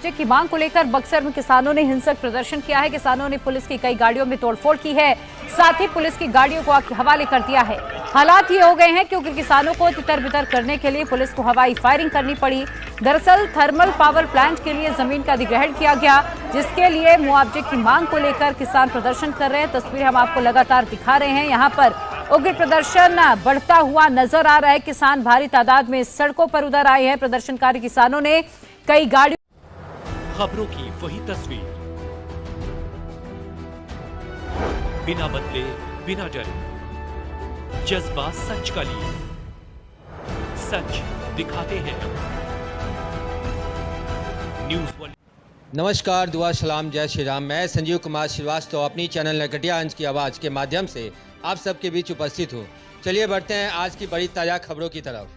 मुआवजे की मांग को लेकर बक्सर में किसानों ने हिंसक प्रदर्शन किया है। किसानों ने पुलिस की कई गाड़ियों में तोड़फोड़ की है, साथ ही पुलिस की गाड़ियों को आग के हवाले कर दिया है। हालात ये हो गए हैं क्योंकि किसानों को तितर बितर करने के लिए पुलिस को हवाई फायरिंग करनी पड़ी। दरअसल थर्मल पावर प्लांट के लिए जमीन का अधिग्रहण किया गया, जिसके लिए मुआवजे की मांग को लेकर किसान प्रदर्शन कर रहे हैं। तस्वीरें हम आपको लगातार दिखा रहे हैं। यहाँ पर उग्र प्रदर्शन बढ़ता हुआ नजर आ रहा है। किसान भारी तादाद में सड़कों पर उतर आए हैं। प्रदर्शनकारी किसानों ने कई गाड़ियों खबरों की वही तस्वीर, बिना बदले बिना डरे, जज्बा सच का लिए, सच दिखाते हैं। News world. नमस्कार, दुआ सलाम, जय श्री राम। मैं संजीव कुमार श्रीवास्तव अपनी चैनल नरकटियागंज की आवाज़ के माध्यम से आप सबके बीच उपस्थित हूँ। चलिए बढ़ते हैं आज की बड़ी ताज़ा खबरों की तरफ।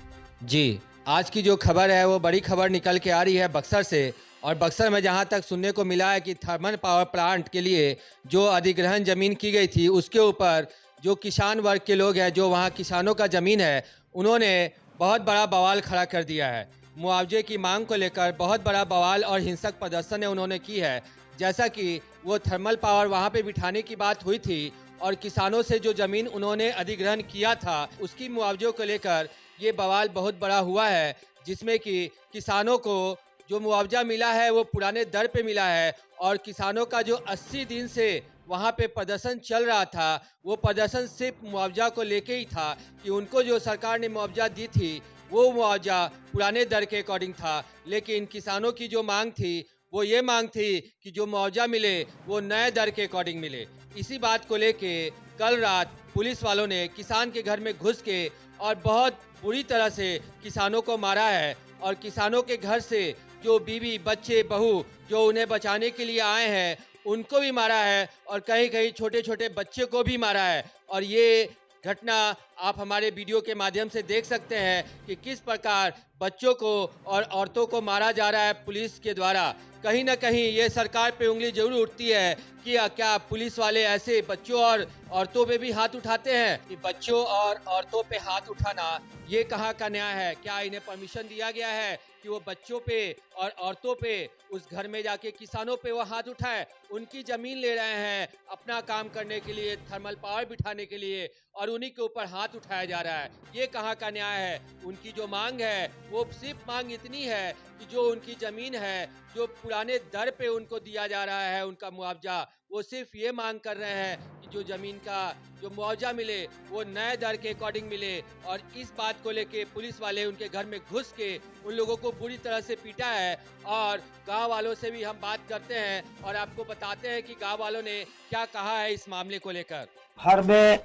जी, आज की जो खबर है वो बड़ी खबर निकल के आ रही है बक्सर से। और बक्सर में जहाँ तक सुनने को मिला है कि थर्मल पावर प्लांट के लिए जो अधिग्रहण ज़मीन की गई थी, उसके ऊपर जो किसान वर्ग के लोग हैं, जो वहाँ किसानों का ज़मीन है, उन्होंने बहुत बड़ा बवाल खड़ा कर दिया है। मुआवजे की मांग को लेकर बहुत बड़ा बवाल और हिंसक प्रदर्शन उन्होंने की है। जैसा कि वो थर्मल पावर वहाँ पे बिठाने की बात हुई थी और किसानों से जो ज़मीन उन्होंने अधिग्रहण किया था, उसकी मुआवजे को लेकर ये बवाल बहुत बड़ा हुआ है, जिसमें कि किसानों को जो मुआवजा मिला है वो पुराने दर पे मिला है। और किसानों का जो 80 दिन से वहाँ पे प्रदर्शन चल रहा था, वो प्रदर्शन सिर्फ मुआवजा को लेके ही था कि उनको जो सरकार ने मुआवजा दी थी वो मुआवजा पुराने दर के अकॉर्डिंग था। लेकिन किसानों की जो मांग थी वो ये मांग थी कि जो मुआवजा मिले वो नए दर के अकॉर्डिंग मिले। इसी बात को लेके कल रात पुलिस वालों ने किसान के घर में घुस के और बहुत बुरी तरह से किसानों को मारा है। और किसानों के घर से जो बीवी, बच्चे, बहू जो उन्हें बचाने के लिए आए हैं, उनको भी मारा है और कहीं कहीं छोटे छोटे बच्चे को भी मारा है। और ये घटना आप हमारे वीडियो के माध्यम से देख सकते हैं कि किस प्रकार बच्चों को और औरतों को मारा जा रहा है पुलिस के द्वारा। कहीं ना कहीं ये सरकार पे उंगली जरूर उठती है कि क्या पुलिस वाले ऐसे बच्चों और औरतों पे भी हाथ उठाते हैं। कि बच्चों और औरतों पे हाथ उठाना ये कहाँ का न्याय है? क्या इन्हें परमिशन दिया गया है कि वो बच्चों पे और औरतों पे उस घर में जाके किसानों पे वो हाथ उठाए? उनकी जमीन ले रहे हैं अपना काम करने के लिए, थर्मल पावर बिठाने के लिए, और उन्हीं के ऊपर हाथ उठाया जा रहा है। ये कहाँ का न्याय है? उनकी जो मांग है वो सिर्फ मांग इतनी है कि जो उनकी जमीन है, जो पुराने दर पे उनको दिया जा रहा है उनका मुआवजा, वो सिर्फ ये मांग कर रहे हैं कि जो जमीन का जो मुआवजा मिले वो नए दर के अकॉर्डिंग मिले। और इस बात को लेके पुलिस वाले उनके घर में घुस के उन लोगों को बुरी तरह से पीटा है। और गांव वालों से भी हम बात करते हैं और आपको बताते हैं कि गांव वालों ने क्या कहा है इस मामले को लेकर। घर में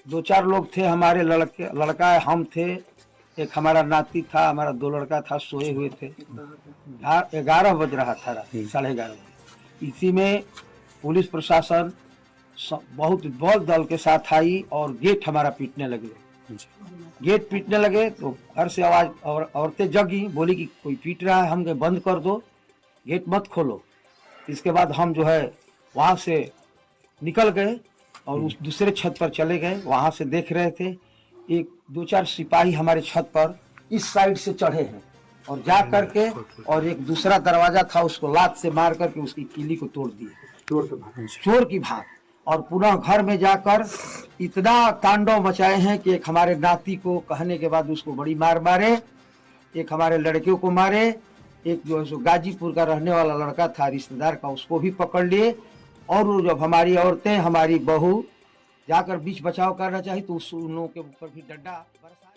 2-4 लोग थे, हमारे लड़का है, हम थे, एक हमारा नाती था, हमारा 2 लड़का था, सोए हुए थे। 11 बज रहा था, रात 11:30 बजे। इसी में पुलिस प्रशासन बहुत बल दल के साथ आई और गेट हमारा पीटने लगे। गेट पीटने लगे तो घर से आवाज और औरतें जगी, बोली कि कोई पीट रहा है, हम गए बंद कर दो, गेट मत खोलो। इसके बाद हम जो है वहाँ से निकल गए और उस दूसरे छत पर चले गए। वहाँ से देख रहे थे, 1-2-4 सिपाही हमारे छत पर इस साइड से चढ़े हैं और जा करके और एक दूसरा दरवाजा था उसको लात से मार करके उसकी कीली को तोड़ दिए, चोर की भाग। और पुनः घर में जाकर इतना तांडव मचाए हैं कि एक हमारे नाती को कहने के बाद उसको बड़ी मार मारे, एक हमारे लड़के को मारे, एक जो गाजीपुर का रहने वाला लड़का था रिश्तेदार का, उसको भी पकड़ लिए। और वो जब हमारी औरतें, हमारी बहू जाकर बीच बचाव करना चाहिए तो उन लोगों के ऊपर भी डंडा बरसा।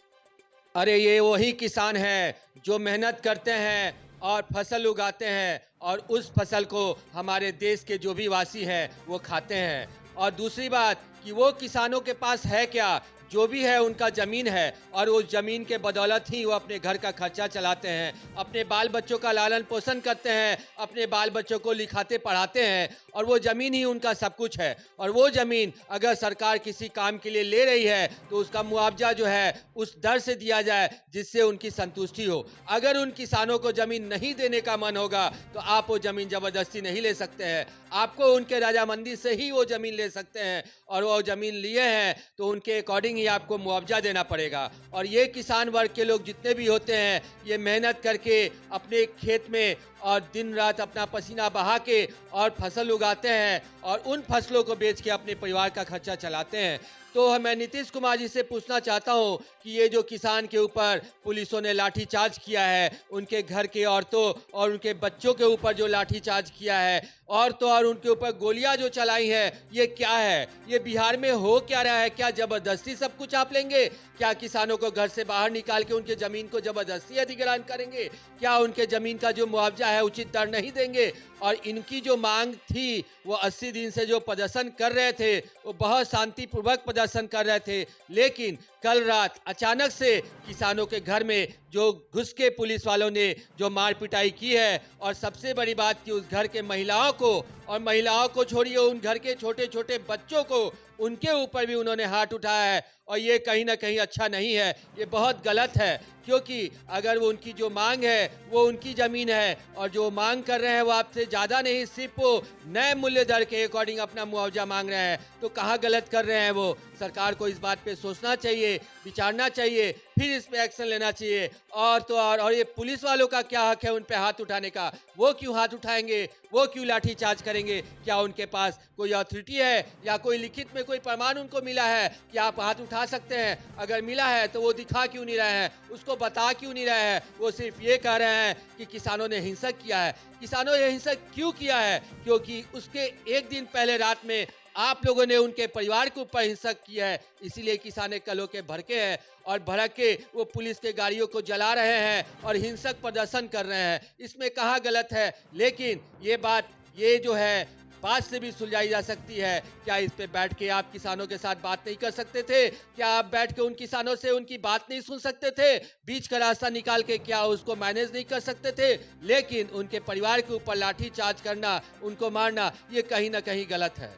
अरे ये वही किसान हैं जो मेहनत करते हैं और फसल उगाते हैं और उस फसल को हमारे देश के जो भी वासी हैं वो खाते हैं। और दूसरी बात कि वो किसानों के पास है क्या? जो भी है उनका ज़मीन है और उस ज़मीन के बदौलत ही वो अपने घर का खर्चा चलाते हैं, अपने बाल बच्चों का लालन पोषण करते हैं, अपने बाल बच्चों को लिखाते पढ़ाते हैं और वो ज़मीन ही उनका सब कुछ है। और वो ज़मीन अगर सरकार किसी काम के लिए ले रही है तो उसका मुआवजा जो है उस दर से दिया जाए जिससे उनकी संतुष्टि हो। अगर उन किसानों को ज़मीन नहीं देने का मन होगा तो आप वो ज़मीन ज़बरदस्ती नहीं ले सकते हैं, आपको उनके रजामंदी से ही वो ज़मीन ले सकते हैं। और वो ज़मीन लिए हैं तो उनके अकॉर्डिंग ही आपको मुआवजा देना पड़ेगा। और ये किसान वर्ग के लोग जितने भी होते हैं, ये मेहनत करके अपने खेत में और दिन रात अपना पसीना बहा के और फसल उगाते हैं और उन फसलों को बेच के अपने परिवार का खर्चा चलाते हैं। तो मैं नीतीश कुमार जी से पूछना चाहता हूं कि ये जो किसान के ऊपर पुलिसों ने लाठीचार्ज किया है, उनके घर के औरतों और उनके बच्चों के ऊपर जो लाठीचार्ज किया है और तो और उनके ऊपर गोलियां जो चलाई हैं, ये क्या है? ये बिहार में हो क्या रहा है? क्या जबरदस्ती सब कुछ आप लेंगे? क्या किसानों को घर से बाहर निकाल के उनके जमीन को जबरदस्ती अधिग्रहण करेंगे? क्या उनके जमीन का जो मुआवजा है उचित दर नहीं देंगे? और इनकी जो मांग थी, वो 80 दिन से जो प्रदर्शन कर रहे थे, वो बहुत शांतिपूर्वक प्रदर्शन कर रहे थे, लेकिन कल रात अचानक से किसानों के घर में जो घुस के पुलिस वालों ने जो मार पिटाई की है, और सबसे बड़ी बात कि उस घर के महिलाओं को, और महिलाओं को छोड़िए उन घर के छोटे छोटे बच्चों को, उनके ऊपर भी उन्होंने हाथ उठाया है। और ये कहीं ना कहीं अच्छा नहीं है, ये बहुत गलत है, क्योंकि अगर वो उनकी जो मांग है वो उनकी ज़मीन है और जो मांग कर रहे हैं वो आपसे ज़्यादा नहीं, सिर्फ वो नए मूल्य दर के अकॉर्डिंग अपना मुआवजा मांग रहे हैं, तो कहाँ गलत कर रहे हैं वो? सरकार को इस बात पे सोचना चाहिए, विचारना चाहिए, फिर इस पे एक्शन लेना चाहिए। और तो और ये पुलिस वालों का क्या हक है उन पे हाथ उठाने का? वो क्यों हाथ उठाएंगे? वो क्यों लाठीचार्ज करेंगे? क्या उनके पास कोई अथॉरिटी है या कोई लिखित में कोई प्रमाण उनको मिला है कि आप हाथ उठा सकते हैं? अगर मिला है तो वो दिखा क्यों नहीं रहे हैं? उसको बता क्यों नहीं रहे हैं? वो सिर्फ ये कह रहे हैं कि किसानों ने हिंसक किया है। किसानों ने हिंसक क्यों किया है? क्योंकि उसके एक दिन पहले रात में आप लोगों ने उनके परिवार के ऊपर हिंसक किया है, इसीलिए किसान कल के भड़के हैं और भड़क के वो पुलिस के गाड़ियों को जला रहे हैं और हिंसक प्रदर्शन कर रहे हैं। इसमें कहाँ गलत है? लेकिन ये बात, ये जो है, बात से भी सुलझाई जा सकती है। क्या इस पे बैठ के आप किसानों के साथ बात नहीं कर सकते थे? क्या आप बैठ के उन किसानों से उनकी बात नहीं सुन सकते थे? बीच का रास्ता निकाल के क्या उसको मैनेज नहीं कर सकते थे? लेकिन उनके परिवार के ऊपर लाठी चार्ज करना, उनको मारना, ये कहीं ना कहीं गलत है।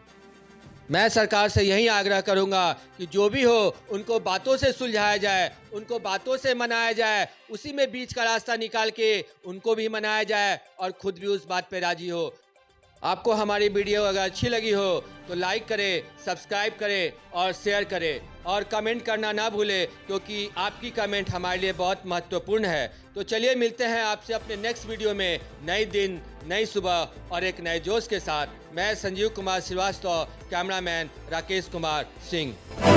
मैं सरकार से यही आग्रह करूंगा कि जो भी हो उनको बातों से सुलझाया जाए, उनको बातों से मनाया जाए, उसी में बीच का रास्ता निकाल के उनको भी मनाया जाए और खुद भी उस बात पे राजी हो। आपको हमारी वीडियो अगर अच्छी लगी हो तो लाइक करें, सब्सक्राइब करें और शेयर करें और कमेंट करना ना भूलें, क्योंकि आपकी कमेंट हमारे लिए बहुत महत्वपूर्ण है। तो चलिए मिलते हैं आपसे अपने नेक्स्ट वीडियो में, नई दिन, नई सुबह और एक नए जोश के साथ। मैं संजीव कुमार श्रीवास्तव, कैमरामैन राकेश कुमार सिंह।